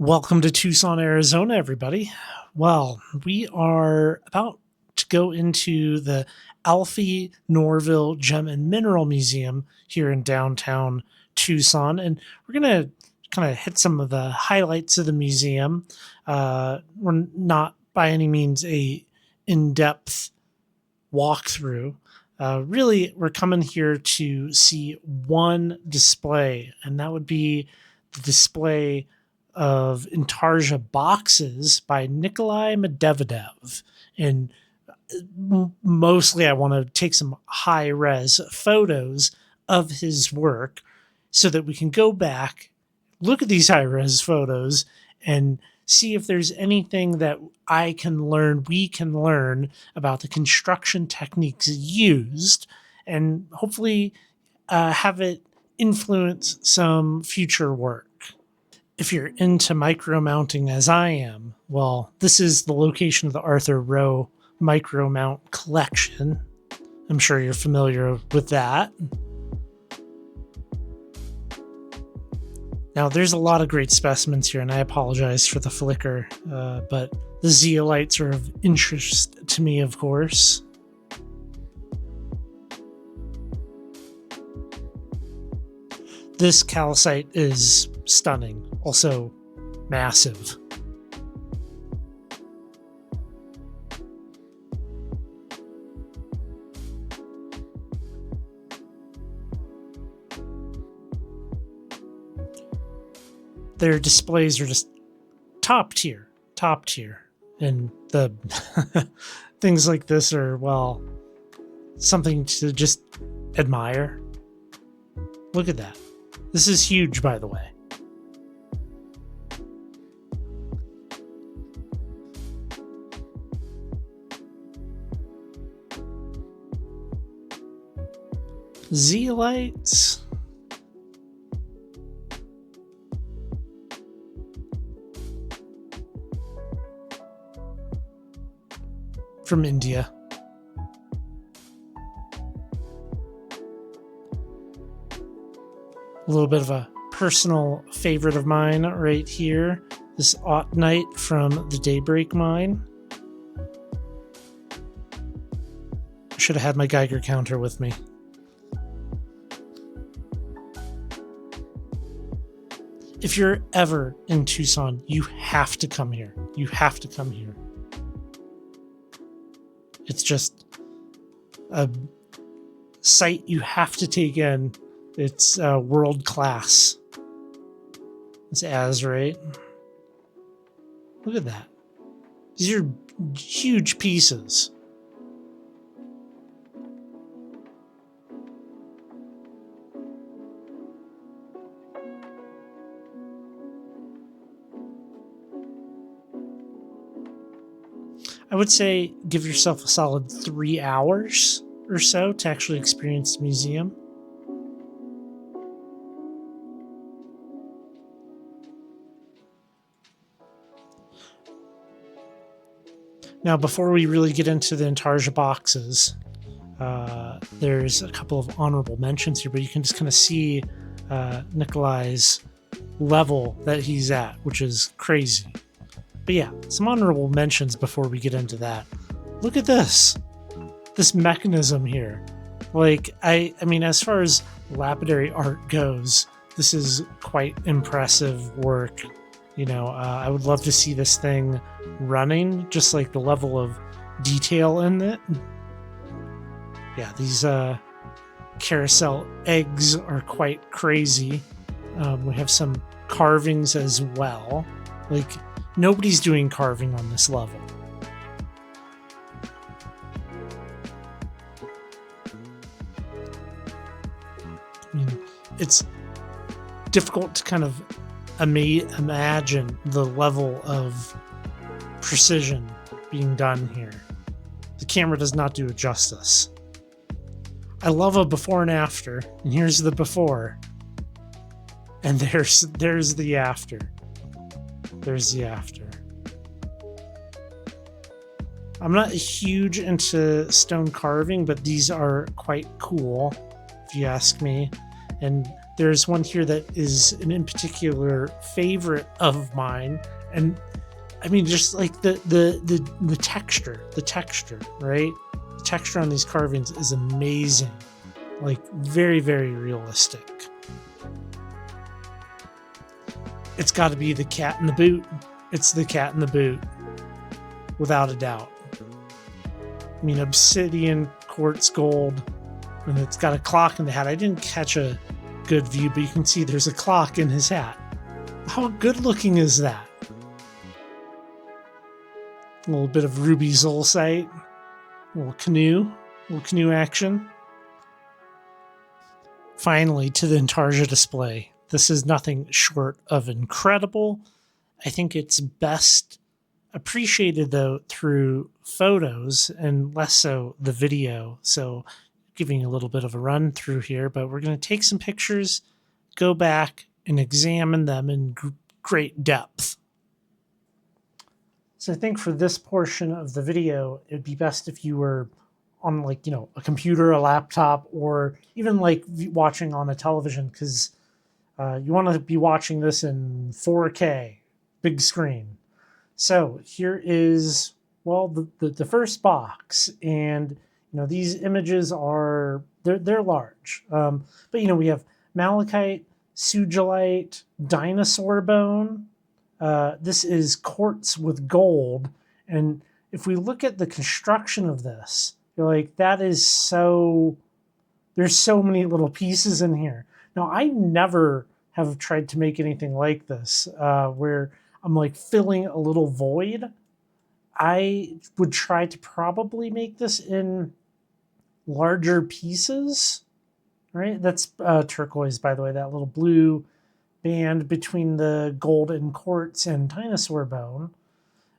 Welcome to Tucson, Arizona, everybody. Well, we are about to go into the Alfie Norville Gem and Mineral Museum here in downtown Tucson, and we're going to kind of hit some of the highlights of the museum. We're not by any means a in-depth walkthrough. Really, we're coming here to see one display, and that would be the display of Intarsia boxes by Nicolai Medvedev. And mostly I want to take some high-res photos of his work so that we can go back, look at these high-res photos, and see if there's anything that we can learn about the construction techniques used, and hopefully have it influence some future work. If you're into micro mounting as I am, well, this is the location of the Arthur Rowe micro mount collection. I'm sure you're familiar with that. Now, there's a lot of great specimens here, and I apologize for the flicker, but the zeolites are of interest to me, of course. This calcite is stunning, also massive. Their displays are just top tier. And the things like this are, well, something to just admire. Look at that. This is huge, by the way. Zeolites. From India. A little bit of a personal favorite of mine right here. This Autumnite from the Daybreak Mine. I should have had my Geiger counter with me. If you're ever in Tucson, you have to come here. You have to come here. It's just a site you have to take in. It's world class. It's azurite. Look at that. These are huge pieces. I would say give yourself a solid 3 hours or so to actually experience the museum. Now, before we really get into the Intarsia boxes, there's a couple of honorable mentions here, but you can just kind of see Nicolai's level that he's at, which is crazy. But yeah, some honorable mentions before we get into that. Look at this mechanism here. Like, I mean, as far as lapidary art goes, this is quite impressive work. You know, I would love to see this thing running, just like the level of detail in it. Yeah, these carousel eggs are quite crazy. We have some carvings as well. Like, nobody's doing carving on this level. I mean, it's difficult to kind of imagine the level of precision being done here. The camera does not do it justice. I love a before and after, and here's the before, and there's the after. There's the after. I'm not huge into stone carving, but these are quite cool, if you ask me. And There's one here that is an in particular favorite of mine, and I mean, just like the texture, right? The texture on these carvings is amazing, like very, very realistic. It's got to be the cat in the boot. It's the cat in the boot, without a doubt. I mean, obsidian, quartz gold, and it's got a clock in the hat. I didn't catch a good view, but you can see there's a clock in his hat. How good looking is that? A little bit of ruby zolcite, a little canoe action. Finally, to the Intarsia display. This is nothing short of incredible. I think it's best appreciated, though, through photos and less so the video. So giving you a little bit of a run through here, but we're going to take some pictures, go back and examine them in great depth. So I think for this portion of the video, it'd be best if you were on, like, you know, a computer, a laptop, or even like watching on a television, because you want to be watching this in 4K, big screen. So here is, well, the first box, and you know, these images are they're large, but you know, we have malachite, sugilite, dinosaur bone. This is quartz with gold, and if we look at the construction of this, you're like, that is so. There's so many little pieces in here. Now, I never have tried to make anything like this, where I'm like filling a little void. I would try to probably make this in larger pieces, right? That's turquoise, by the way, that little blue band between the gold and quartz and dinosaur bone.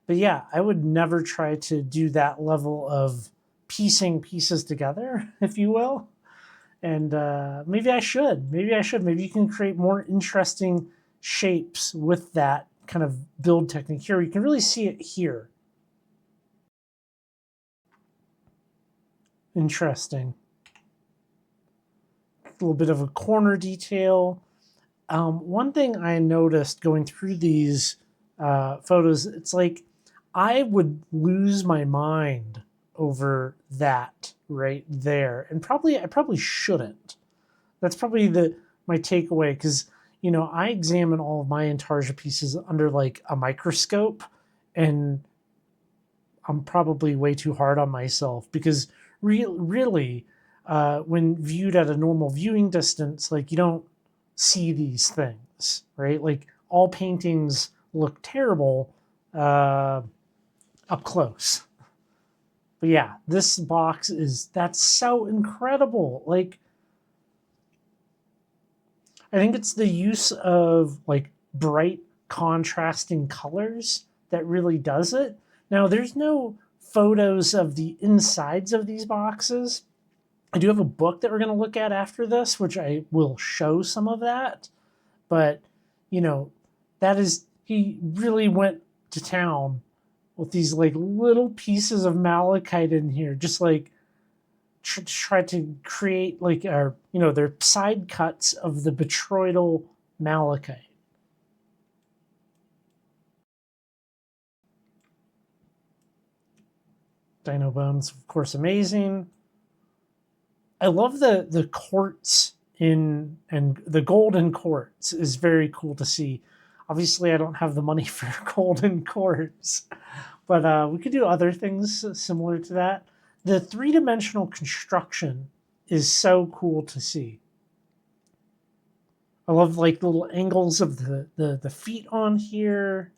But yeah, I would never try to do that level of piecing pieces together, if you will. And maybe I should. Maybe you can create more interesting shapes with that kind of build technique here. You can really see it here. Interesting. A little bit of a corner detail. One thing I noticed going through these photos, it's like I would lose my mind over that right there, and I probably shouldn't. That's probably my takeaway, because you know, I examine all of my Intarsia pieces under like a microscope, and I'm probably way too hard on myself, because really, when viewed at a normal viewing distance, like, you don't see these things, right? Like, all paintings look terrible up close. But yeah, this box that's so incredible. Like, I think it's the use of like bright contrasting colors that really does it. Now, there's no photos of the insides of these boxes. I do have a book that we're going to look at after this, which I will show some of that. But, you know, he really went to town with these like little pieces of malachite in here, just like try to create like, you know, they're side cuts of the botryoidal malachite. Dino bones, of course, amazing. I love the quartz and the golden quartz is very cool to see. Obviously, I don't have the money for golden quartz, but we could do other things similar to that. The three-dimensional construction is so cool to see. I love like the little angles of the feet on here.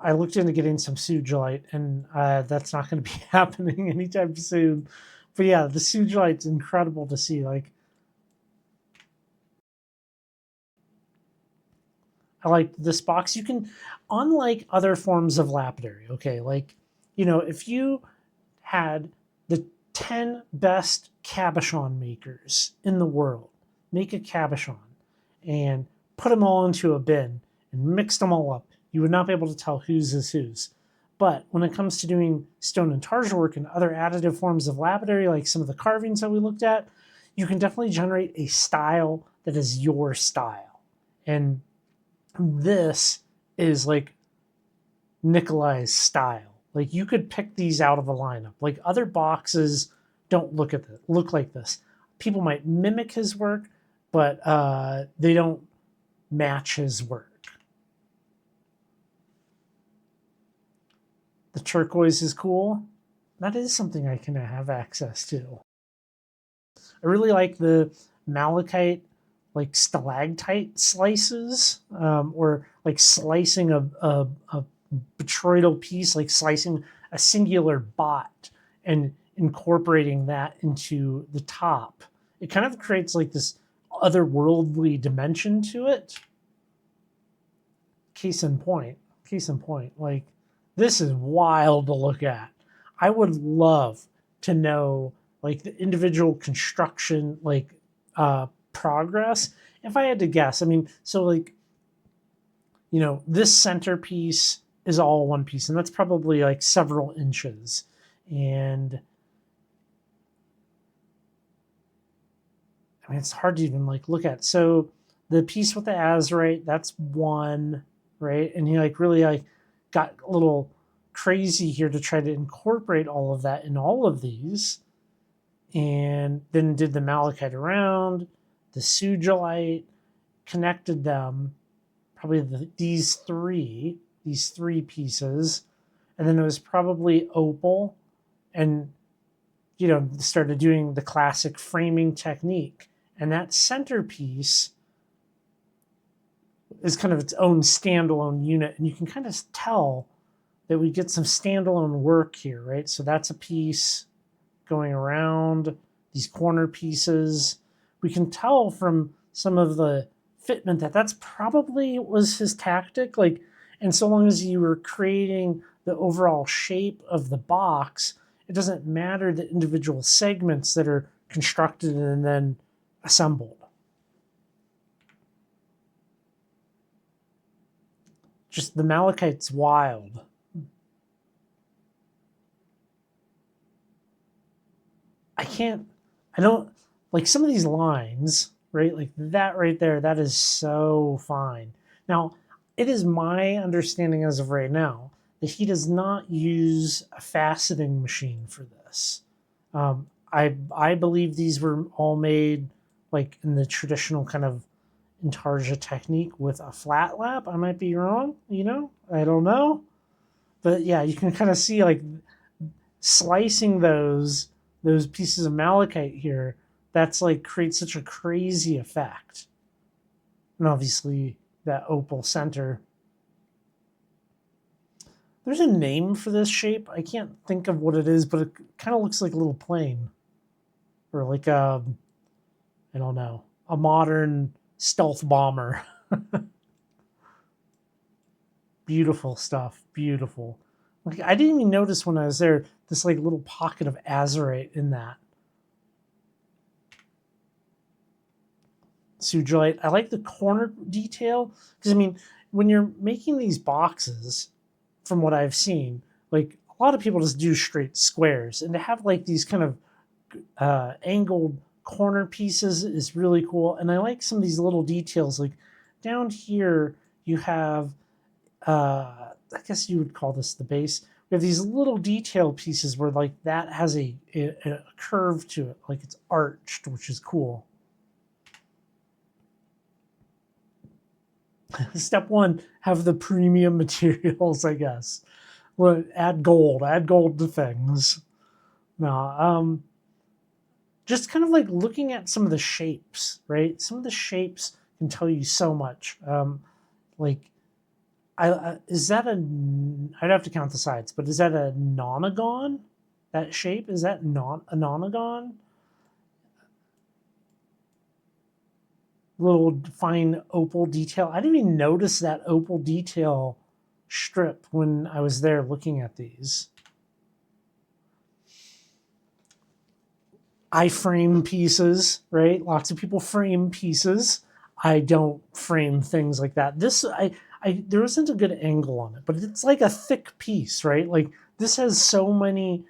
I looked into getting some sugilite, and that's not going to be happening anytime soon. But yeah, the sugilite's incredible to see. Like, I like this box. You can, unlike other forms of lapidary, okay, like, you know, if you had the 10 best cabochon makers in the world make a cabochon and put them all into a bin and mix them all up, you would not be able to tell whose is whose. But when it comes to doing stone intarsia work and other additive forms of lapidary, like some of the carvings that we looked at, you can definitely generate a style that is your style. And this is like Nicolai's style. Like you could pick these out of a lineup. Like other boxes don't look like this. People might mimic his work, but they don't match his work. The turquoise is cool. That is something I can have access to. I really like the malachite, like stalactite slices, or like slicing a botryoidal piece, like slicing a singular bot and incorporating that into the top. It kind of creates like this otherworldly dimension to it. Case in point, like this is wild to look at. I would love to know like the individual construction, like progress. If I had to guess, I mean, so like, you know, this centerpiece is all one piece, and that's probably like several inches. And I mean, it's hard to even like look at. So the piece with the azurite, that's one, right? And he like really like got a little crazy here to try to incorporate all of that in all of these. And then did the malachite around, the sugilite, connected them, probably these three pieces. And then it was probably opal, and, you know, started doing the classic framing technique. And that centerpiece is kind of its own standalone unit. And you can kind of tell that we get some standalone work here, right? So that's a piece going around these corner pieces. We can tell from some of the fitment that that's probably was his tactic. Like, and so long as you were creating the overall shape of the box, it doesn't matter the individual segments that are constructed and then assembled. Just the malachite's wild. I don't like some of these lines, right? Like that right there, that is so fine. Now, it is my understanding as of right now that he does not use a faceting machine for this. I believe these were all made like in the traditional kind of Intarsia technique with a flat lap. I might be wrong, you know, I don't know. But yeah, you can kind of see like slicing those pieces of malachite here, that's like creates such a crazy effect. And obviously that opal center. There's a name for this shape. I can't think of what it is, but it kind of looks like a little plane. Or like I don't know, a modern stealth bomber. Beautiful stuff. Beautiful. Like I didn't even notice when I was there this like little pocket of azurite in that. Sugilite. I like the corner detail because I mean, when you're making these boxes, from what I've seen, like a lot of people just do straight squares, and to have like these kind of angled corner pieces is really cool. And I like some of these little details. Like down here, you have, I guess you would call this the base. We have these little detail pieces where like that has a curve to it, like it's arched, which is cool. Step one, have the premium materials, I guess. Well, add gold to things. No, just kind of like looking at some of the shapes, right? Some of the shapes can tell you so much. Like, is that I'd have to count the sides, but is that a nonagon? That shape, is that not a nonagon? Little fine opal detail. I didn't even notice that opal detail strip when I was there looking at these. I frame pieces, right? Lots of people frame pieces. I don't frame things like that. There isn't a good angle on it, but it's like a thick piece, right? Like this has so many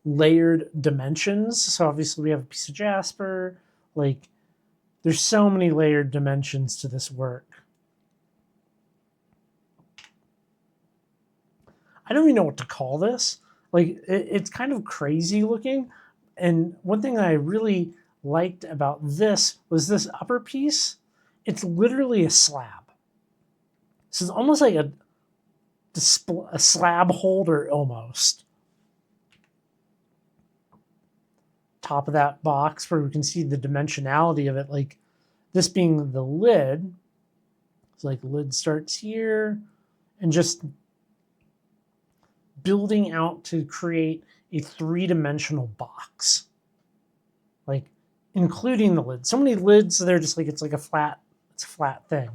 layered dimensions. So obviously we have a piece of jasper. Like there's so many layered dimensions to this work. I don't even know what to call this. Like it's kind of crazy looking. And one thing that I really liked about this was this upper piece. It's literally a slab. So it's almost like a slab holder almost. Top of that box where we can see the dimensionality of it, like this being the lid. It's like the lid starts here and just building out to create a three-dimensional box, like including the lid. So many lids, they're just like it's a flat thing.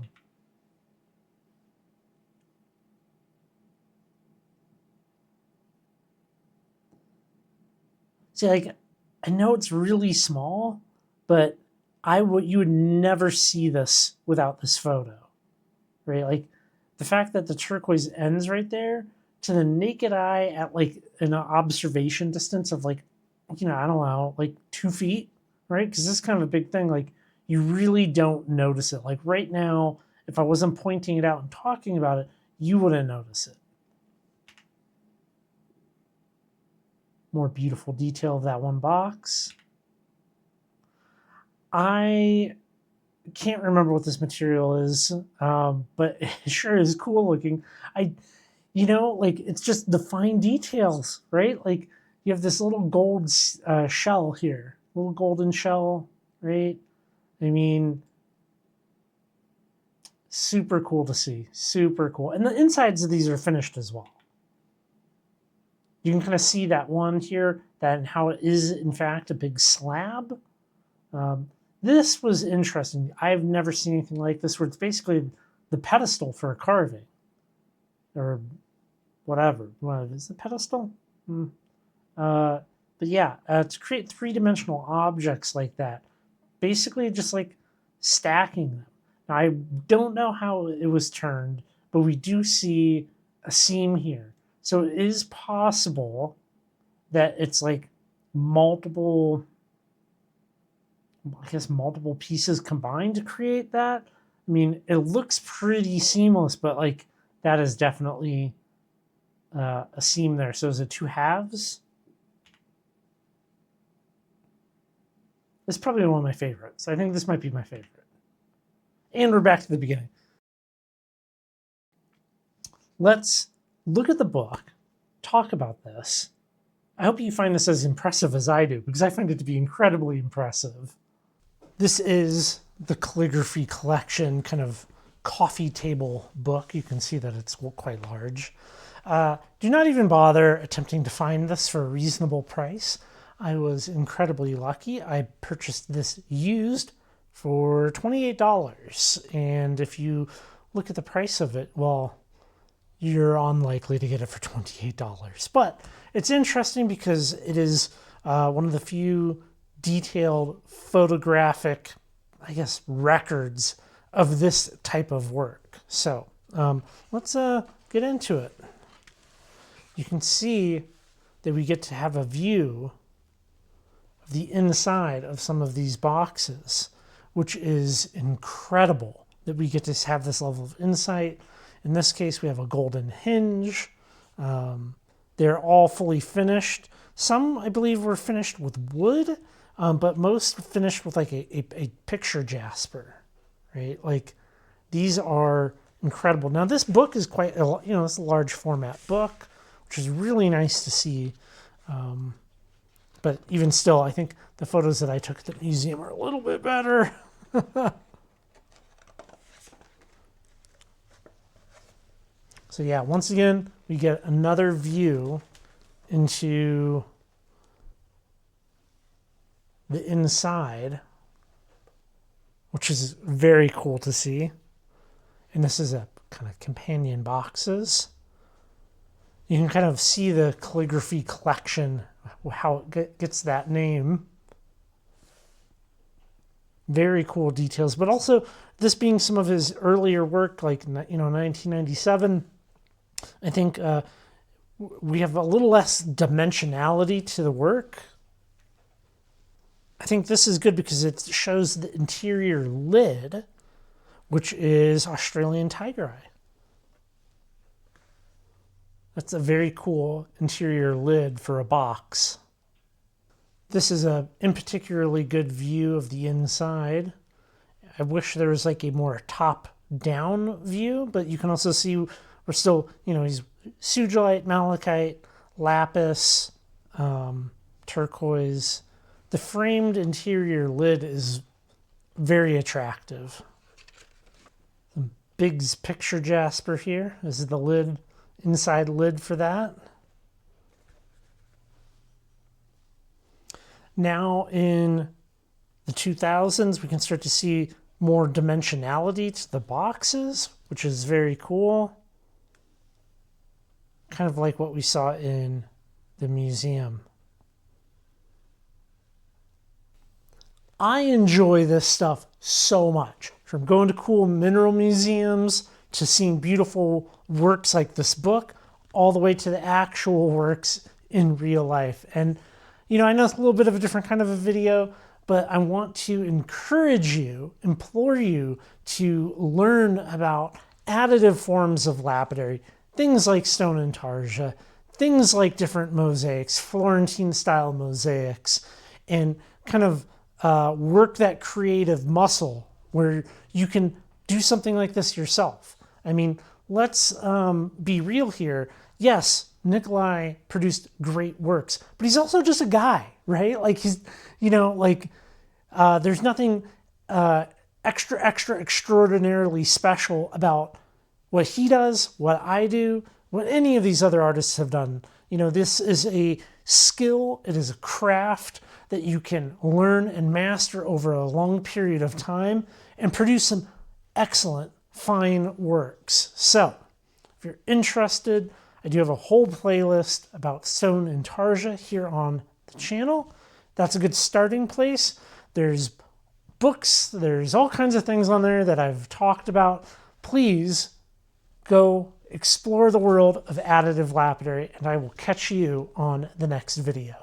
See, like I know it's really small, but you would never see this without this photo, right? Like the fact that the turquoise ends right there, to the naked eye at like an observation distance of like, I don't know, like 2 feet, right? Because this is kind of a big thing. Like you really don't notice it. Like right now, if I wasn't pointing it out and talking about it, you wouldn't notice it. More beautiful detail of that one box. I can't remember what this material is, but it sure is cool looking. Like it's just the fine details, right? Like you have this little gold shell here, little golden shell, right? I mean, super cool to see, super cool. And the insides of these are finished as well. You can kind of see that one here, that how it is in fact a big slab. This was interesting. I've never seen anything like this where it's basically the pedestal for a carving or whatever. What is the pedestal? But yeah, to create three-dimensional objects like that, basically just like stacking them. Now, I don't know how it was turned, but we do see a seam here. So it is possible that it's like multiple pieces combined to create that. I mean, it looks pretty seamless, but like that is definitely a seam there. So is it 2 halves? This is probably one of my favorites. I think this might be my favorite. And we're back to the beginning. Let's look at the book, talk about this. I hope you find this as impressive as I do, because I find it to be incredibly impressive. This is the calligraphy collection kind of coffee table book. You can see that it's quite large. Do not even bother attempting to find this for a reasonable price. I was incredibly lucky. I purchased this used for $28. And if you look at the price of it, well, you're unlikely to get it for $28. But it's interesting because it is one of the few detailed photographic, records of this type of work. So let's get into it. You can see that we get to have a view of the inside of some of these boxes, which is incredible that we get to have this level of insight. In this case, we have a golden hinge. They're all fully finished. Some, I believe, were finished with wood, but most finished with like a picture jasper, right? Like these are incredible. Now this book is quite, it's a large format book, which is really nice to see. But even still, I think the photos that I took at the museum are a little bit better. So yeah, once again, we get another view into the inside, which is very cool to see. And this is a kind of companion boxes. You can kind of see the calligraphy collection, how it gets that name. Very cool details, but also this being some of his earlier work, like 1997. I think we have a little less dimensionality to the work. I think this is good because it shows the interior lid, which is Australian tiger eye. That's a very cool interior lid for a box. This is a in particularly good view of the inside. I wish there was like a more top-down view, but you can also see we're still, he's sugilite, malachite, lapis, turquoise. The framed interior lid is very attractive. Some Big's picture jasper here. This is the lid, inside lid for that. Now in the 2000s, we can start to see more dimensionality to the boxes, which is very cool. Kind of like what we saw in the museum. I enjoy this stuff so much. From going to cool mineral museums to seeing beautiful works like this book, all the way to the actual works in real life. And, I know it's a little bit of a different kind of a video, but I want to encourage you, implore you to learn about additive forms of lapidary, things like stone intarsia, things like different mosaics, Florentine style mosaics, and kind of work that creative muscle where you can do something like this yourself. I mean, let's be real here. Yes, Nicolai produced great works, but he's also just a guy, right? Like he's, there's nothing extraordinarily special about what he does, what I do, what any of these other artists have done. This is a skill, it is a craft that you can learn and master over a long period of time and produce some excellent, fine works. So, if you're interested, I do have a whole playlist about stone intarsia here on the channel. That's a good starting place. There's books, there's all kinds of things on there that I've talked about. Please go explore the world of additive lapidary, and I will catch you on the next video.